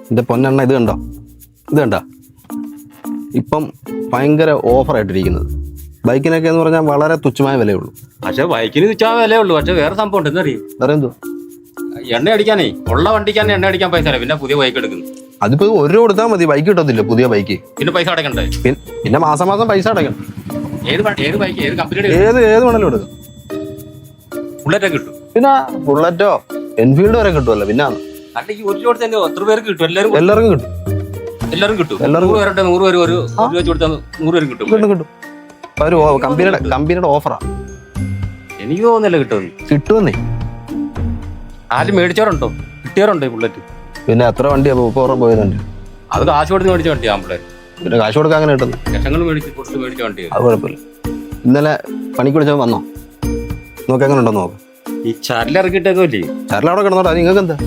എന്റെ പൊന്നെണ്ണ ഇത് കണ്ടോ, ഇത് കണ്ടോ, ഇപ്പം ഭയങ്കര ഓഫറായിട്ടിരിക്കുന്നത്. ബൈക്കിനൊക്കെ എന്ന് പറഞ്ഞാൽ വളരെ തുച്ഛമായ വിലയുള്ളൂ. പക്ഷെ ബൈക്കിന് തുച്ഛമായ വിലയുള്ളൂ. പക്ഷെ വേറെ സംഭവം ഉണ്ട്, എന്നറിയും? വേറെ എന്തോ? എണ്ണ അടിക്കാനേ, ഉള്ള വണ്ടിക്കാണ് എണ്ണ അടിക്കാൻ പൈസ അല്ല, പിന്നെ പുതിയ ബൈക്ക് എടുക്കുന്നു. അതിപ്പോ 1 രൂപ കൊടുത്താൽ മതി, ബൈക്ക് കിട്ടത്തില്ല പുതിയ ബൈക്ക്. പിന്നെ പൈസ അടക്കണ്ടേ? പിന്നെ മാസം മാസം പൈസ അടയ്ക്കണം. ഏത് ബൈക്ക്, ഏത് കമ്പനിയുടെ? ഏത് വേണമെങ്കിലും എടുക്കും. ബുള്ളറ്റ് കിട്ടും. പിന്നെ ബുള്ളറ്റോ എൻഫീൽഡ് വരെ കിട്ടുമല്ലോ. പിന്നെ അല്ല, ഈ 1 രൂപ തന്നെ എത്ര പേർക്ക് കിട്ടും? എല്ലാവർക്കും കിട്ടും. എല്ലാവരും കിട്ടും. 100 പേരുടെ 100 പേര് ഒരു രൂപ കൊടുത്താൽ 100 പേരും കിട്ടും. കിട്ടും. ഒരു കമ്പനിയുടെ ഓഫറാ. എനിക്ക് തോന്നുന്നില്ല കിട്ടുമെന്നേ. ആരും മേടിച്ചവരുണ്ടോ? കിട്ടിയവരുണ്ടോ ഈ ബുള്ളറ്റ്? പിന്നെ എത്ര വണ്ടിയാ പോയതുണ്ട്? അത് കാശ് കൊടുത്ത് മേടിച്ച വണ്ടിയാ ആമ്പിളേ. പിന്നെ കാശ് കൊടുക്കാൻ അങ്ങനെ കിട്ടുന്നു. ലക്ഷങ്ങൾ കൊടുത്ത് മേടിച്ച വണ്ടിയാ. അത് കുഴപ്പമില്ല. ഇന്നലെ പണിക്ക് വിളിച്ചവൻ വന്നോ? നോക്ക് എങ്ങനെ ഉണ്ടോ നോക്ക്. ഈ ചരലിറക്കിട്ടേക്കല്ലേ? ചരൽ അവിടെ കിടന്നോട്ടെ, നിങ്ങൾക്ക് എന്താ?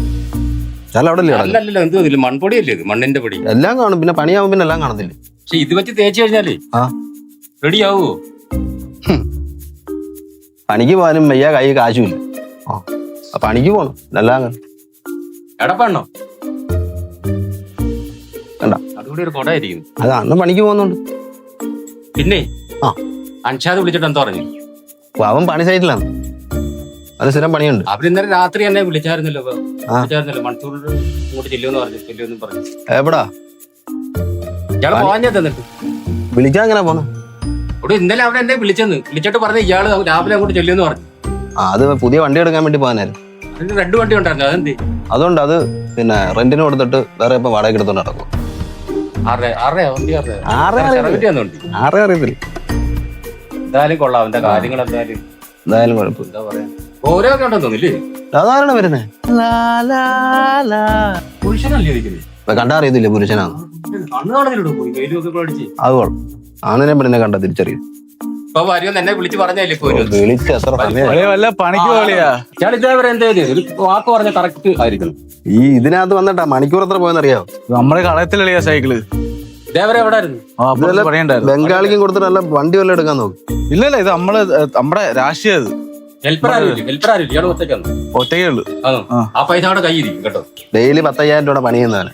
ചരൽ അവിടെ അല്ലല്ലോ, എന്തോ മൺപൊടിയല്ലേ ഇത്? മണ്ണിന്റെ പൊടി എല്ലാം കാണും. പിന്നെ പണിയാവും, പിന്നെ എല്ലാം കാണത്തില്ലേ? പക്ഷെ ഇത് വെച്ച് തേച്ച് കഴിഞ്ഞാലേ റെഡി ആവുമോ? പണിക്ക് പോകാനും വയ്യ, കൈ കാശുമില്ല. പണിക്ക് പോണം എല്ലാം എടപ്പാണോ? കണ്ട അതുകൂടി ഒരു കൊടയായിരിക്കും. അത് അന്ന് പണിക്ക് പോകുന്നുണ്ട്. പിന്നെ അൻഷാദ് വിളിച്ചിട്ട് എന്താ പറഞ്ഞു? അവൻ പണി സൈറ്റിലാണ്, അത് സ്ഥിരം പണിയുണ്ട്. അവര് ഇന്നലെ രാത്രി എന്നെ വിളിച്ചായിരുന്നല്ലോ. മൺസൂർ ഇങ്ങോട്ട് ചെല്ലുമെന്ന് പറഞ്ഞു. എവിടാ ഇയാള് പോവാഞ്ഞ തന്നിട്ട് വിളിക്കാൻ എങ്ങനെ പോന്നു? ഇവിടെ ഇന്നലെ അവിടെ എന്നെ വിളിച്ചിട്ട് പറഞ്ഞു ഇയാള് രാവിലെ അങ്ങോട്ട് ചെല്ലുമെന്ന് പറഞ്ഞു. അത് പുതിയ വണ്ടി എടുക്കാൻ വേണ്ടി പോകാനായിരുന്നു. അതിന് 2 വണ്ടി ഉണ്ടായിരുന്നു. അതെന്ത്? അതുകൊണ്ട് അത് പിന്നെ റെന്റിന് കൊടുത്തിട്ട് വേറെ ഇപ്പൊ വാടക എടുത്തോണ്ട് നടക്കും. 6 അറിയത്തില്ല. എന്തായാലും കൊള്ളാം, അവന്റെ കാര്യങ്ങൾ എന്തായാലും കുഴപ്പമില്ല. എന്താ പറയാ, ഓരോ ഒക്കെ ഉണ്ടെന്ന് തോന്നില്ലേ? അതാണ് വരുന്നേ. പുരുഷനല്ലേ ഇരിക്കുന്നത്? കണ്ടാ അറിയത്തില്ല പുരുഷനാണ്. കണ്ണ് കാണുന്നില്ലടോ, പോയി വെയിലൊക്കെ പഠിച്ച്. അത് കൊള്ളാം. ആണിനെ പെണ്ണിനെ കണ്ട തിരിച്ചറിയും. ഇപ്പൊ വരുമെന്ന് എന്നെ വിളിച്ച് പറഞ്ഞല്ലേ? വിളിച്ച് എത്ര സമയം പണിക്ക് പോലെയാ ഇതേവരെ എന്താ ഒരു വാക്ക് പറഞ്ഞ കറക്റ്റ് ആയിരിക്കണം. ഈ ഇതിനകത്ത് വന്നിട്ടാ മണിക്കൂർ എത്ര പോയെന്നറിയാവോ? നമ്മളെ കളയത്തിലളിയാ സൈക്കിള്. ഇതേവരെ എവിടെ ആയിരുന്നു? ബംഗാളിക്കും കൊടുത്തിട്ട് നല്ല വണ്ടി വല്ലതും എടുക്കാൻ നോക്കും. ഇല്ലല്ല, ഇത് നമ്മുടെ രാഷ്ട്രീയ ഒറ്റയ്ക്കേ ഉള്ളു. ആ പൈസ അവിടെ കയ്യിരിക്കും കേട്ടോ. ഡെയിലി 10,000 രൂപ പണി ചെയ്യുന്നതാണ്.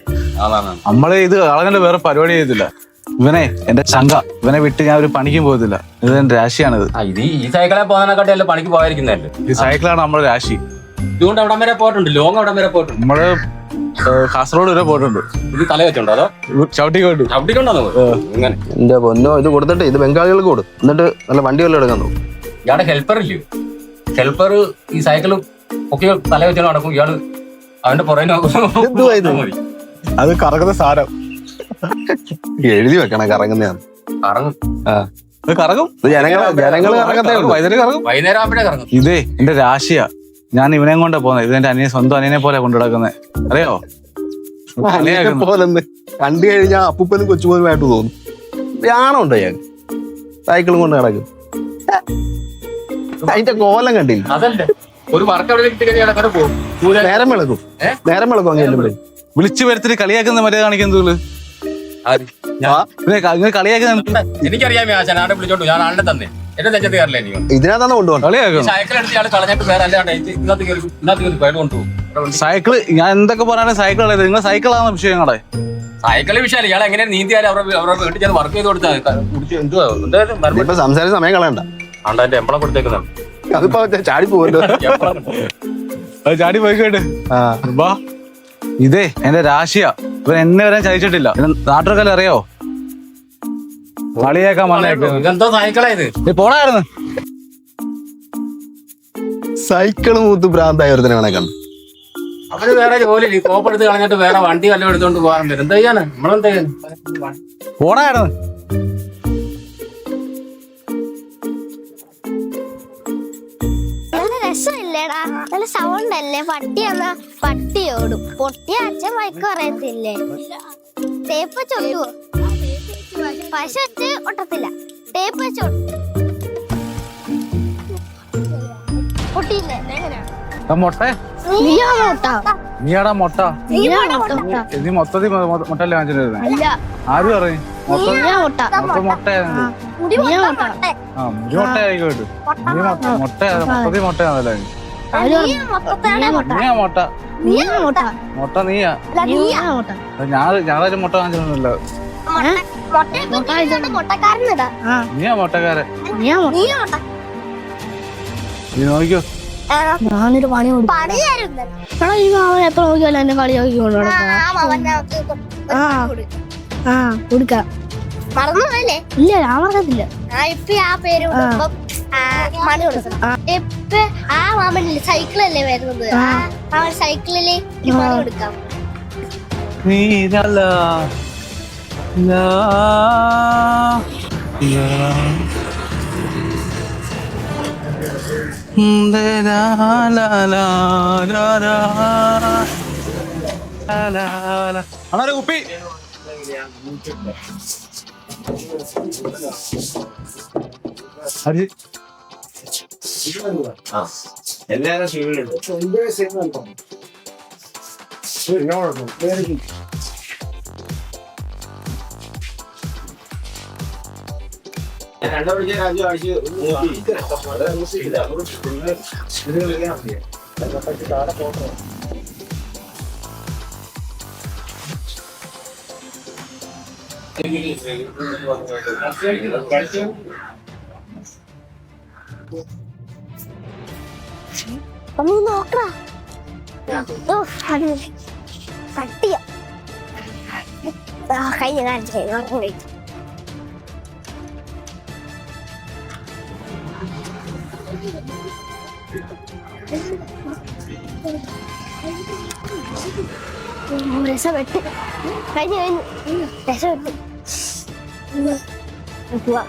നമ്മള് ഇത് കളകന്റെ വേറെ പരിപാടി ചെയ്തില്ല. ഇവനെ എന്റെ ചങ്ക, ഇവനെ വിട്ട് ഞാൻ ഒരു പണിക്കും പോകത്തില്ല. ഇത് എന്റെ രാശിയാണിത്. ഈ സൈക്കിളെ പോകുന്നതിനെക്കാട്ടി പണിക്ക് പോയിരിക്കുന്നതല്ലേ? ഈ സൈക്കിളാണ് നമ്മുടെ രാശി. ഇതുകൊണ്ട് അവിടം വരെ പോയിട്ടുണ്ട്, ലോങ് അവിടം വരെ പോയിട്ടുണ്ട്. നമ്മള് കാസർഗോഡ് വരെ പോയിട്ടുണ്ട്. ഇത് തല വെച്ചോണ്ടോ അതോ ചവിട്ടിക്കൊണ്ടോ? ഇങ്ങനെ എന്റെ പൊന്നോ, ഇത് കൊടുത്തിട്ട് ഇത് ബംഗാളികൾക്ക് കൊടുക്കും. എന്നിട്ട് നല്ല വണ്ടി വല്ലതും എടുക്കാൻ നോക്കും. ഇയാളുടെ ഹെൽപ്പർ ഇല്ലയോ? ഹെൽപ്പർ ഈ സൈക്കിള് ഒക്കെ തല വെച്ചാൽ നടക്കും. ഇയാള് അവന്റെ പുറകെ അത് കറങ്ങുന്ന സാധനം എഴുതി വെക്കണം. കറങ്ങുന്നതാണ്. കറങ്ങും. ജനങ്ങള് വൈകുന്നേരം ആകുമ്പോഴേ കറങ്ങും. ഇതേ എന്റെ രാശിയാ. ഞാൻ ഇവനെ കൊണ്ടാ പോകുന്നത്. ഇത് എന്റെ സ്വന്തം അനിയനെ പോലെ കൊണ്ടു നടക്കുന്നത്. അറിയോ? പോലെന്ന് കണ്ടു കഴിഞ്ഞാൽ അപ്പൂപ്പനും കൊച്ചുപോലുമായിട്ട് തോന്നും. യാണുണ്ടോ ഞാൻ സൈക്കിളും കൊണ്ട് നടക്കും? അതിന്റെ കോലം കണ്ടില്ല. അതല്ലേ ഒരു വർക്ക് അവിടെ പോകും. നേരം വിളക്കും അങ്ങനെ വിളിച്ചു വരുത്തിട്ട് കളിയാക്കുന്ന മര്യാദ കാണിക്കുന്നത്. എനിക്കറിയാമേ ആ ചനാടെ വിളിച്ചോണ്ടു. ഞാൻ ആളിനെ തന്നെ എന്റെ നെഞ്ചത്ത് കയറില്ല. ഇതിനകത്താണ് കൊണ്ടുപോകണം. സൈക്കിൾ എടുത്ത് ഇയാൾ കളഞ്ഞിട്ട് വേറെ ഇതിനകത്ത് കയറി കൊണ്ടുപോകും. സൈക്കിള് ഞാൻ എന്തൊക്കെ പറയാനും സൈക്കിൾ അല്ലേ? നിങ്ങൾ സൈക്കിളാണ് വിഷയങ്ങളെ. സൈക്കിള് വിഷയമല്ല. ഇയാൾ എങ്ങനെ നീന്തിയാലും അവരുടെ വീട്ടിൽ ചെന്ന് വർക്ക് ചെയ്ത് കൊടുത്താൽ എന്തുവാ സംസാരിച്ച സമയം കളയണ്ട. ആണ്ടാ എന്റെ എമ്പളം കൊടുത്തേക്കുന്നതാണ്. അതിപ്പോ ചാടി പോവല്ലോ. ചാടി പോയിക്കോട്ടെ. ഇതേ എന്റെ രാശിയാ. ഇവൻ എന്നെ വരാൻ ചതിച്ചിട്ടില്ല. നാട്ടുകാരെ അറിയോ? കളിയേക്കാൻ വന്നേക്കുന്നു. ഇതെന്തോ സൈക്കിളാ ഇത്? നീ പോണായിരുന്നു. സൈക്കിൾ മൂത്ത് ഭ്രാന്തായ ഒരുത്തനെ വേണേ കണ്ടു. അവര് വേറെ ജോലി കോപ്പെടുത്ത് കളഞ്ഞിട്ട് വേറെ വണ്ടി വല്ലതും എടുത്തോണ്ട് പോകാൻ വരും. എന്താ ചെയ്യാന്? നമ്മളെന്താ ചെയ്യാൻ? പോണായിരുന്നു. രസമില്ലേടാ, നല്ല സൗണ്ട് അല്ലേ? പട്ടിയാന്നാ പട്ടിയോടും. പൊട്ടിയ അച്ഛൻ മയക്ക് പറയത്തില്ലേ? ടേപ്പ് ചൊട്ടുവോ? പശ വെച്ച് ഒട്ടത്തില്ല, ടേപ്പ് വെച്ച് പൊട്ടിയില്ലേ? മൊട്ടേ നീയാടാ മൊട്ട. നീ മൊത്തത്തിൽ മുട്ടല്ലേ വാങ്ങിച്ചിരുന്നേ? ആരും പറയും മൊത്തം മുട്ടയായിരുന്നു. ആ മുടി മുട്ട ആയിക്കോട്ടെ. നീ മുട്ട മൊത്തത്തിൽ മുട്ടയാണല്ലേ? നീയാ മുട്ട. മുട്ട നീയാ. ഞാനൊരു മുട്ട വാങ്ങിച്ചിരുന്നില്ല. നീയാ മുട്ടക്കാരൻ. നീ നോക്കിയോ? ഞാനൊരു പണി എപ്പോ നോക്കിയാലും എന്നെ കളിയാക്കിക്കൊണ്ടു കൊടുക്കാം. മറന്നുപോയല്ലേ? ഇല്ല, ഞാൻ മറക്കത്തില്ല. ഇപ്പൊ ആ പേര് മണി കൊടുക്കണം. ഇപ്പൊ ആ മാമനില്ലേ സൈക്കിളല്ലേ വരുന്നത്, ആ സൈക്കിളില് മണി കൊടുക്കാം. അണൊരു കുപ്പി. ഒന്ന് നോക്കടാ, പട്ടിയ കഴിഞ്ഞ കാണിച്ചു. രസപ്പെട്ട് കഴിഞ്ഞു രസപ്പെട്ട്. വാ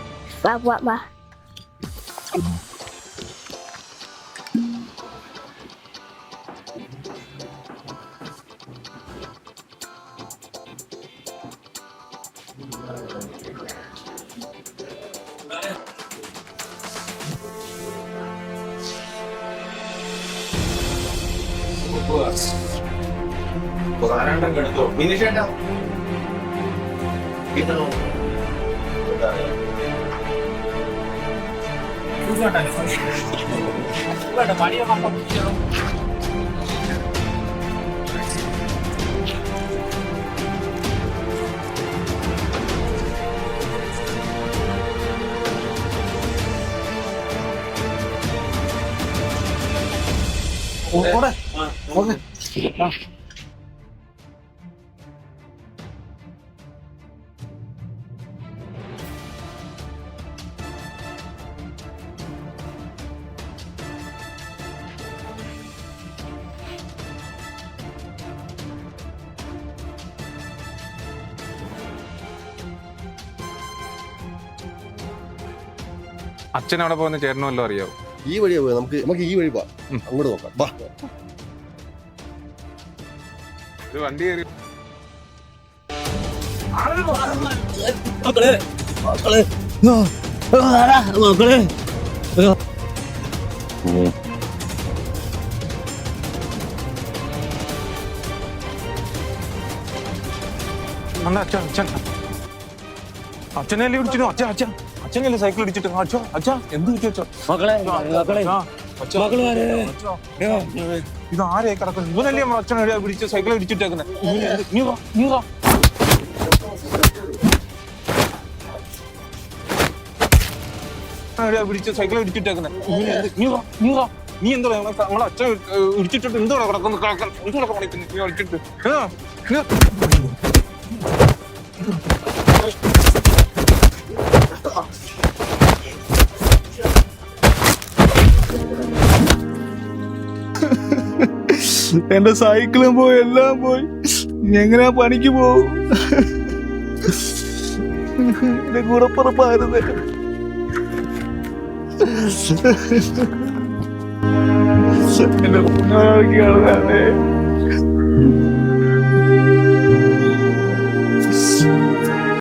അച്ഛൻ അവിടെ പോകുന്ന ചേട്ടനും വല്ലതും അറിയാവോ? ഈ വഴിയാ പോയി, നമുക്ക് ഈ വഴി പോവാം. അങ്ങോട്ട് നോക്കാം. വാ. ഒരു വണ്ടി കയറി അച്ഛനല്ലേ വിളിച്ചിരുന്നു. അച്ഛനല്ലേ സൈക്കിൾ ഇടിച്ചിട്ട് അച്ഛാ എന്ത് പറ്റി അച്ഛാ? ഇത് ആരെയായി കിടക്കുന്നത്? ഇവനല്ലേ അച്ഛനെ പിടിച്ച് സൈക്കിൾ ഇടിച്ചിട്ടേക്കുന്നത്? പിടിച്ച് സൈക്കിൾ ഇടിച്ചിട്ടേക്കുന്നത് നീ എന്താ നമ്മളെ അച്ഛൻ ഇടിച്ചിട്ടിട്ട് എന്തോടെ കിടക്കുന്നു? എന്തോടെ പണിക്കുന്നു നീ കളിച്ചിട്ട്? എന്റെ സൈക്കിളും പോയി, എല്ലാം പോയി. എങ്ങനെയാ പണിക്ക് പോകും? എന്റെ കൂടപ്പുറപ്പായിരുന്നു. എന്റെ കുഞ്ഞാണ്.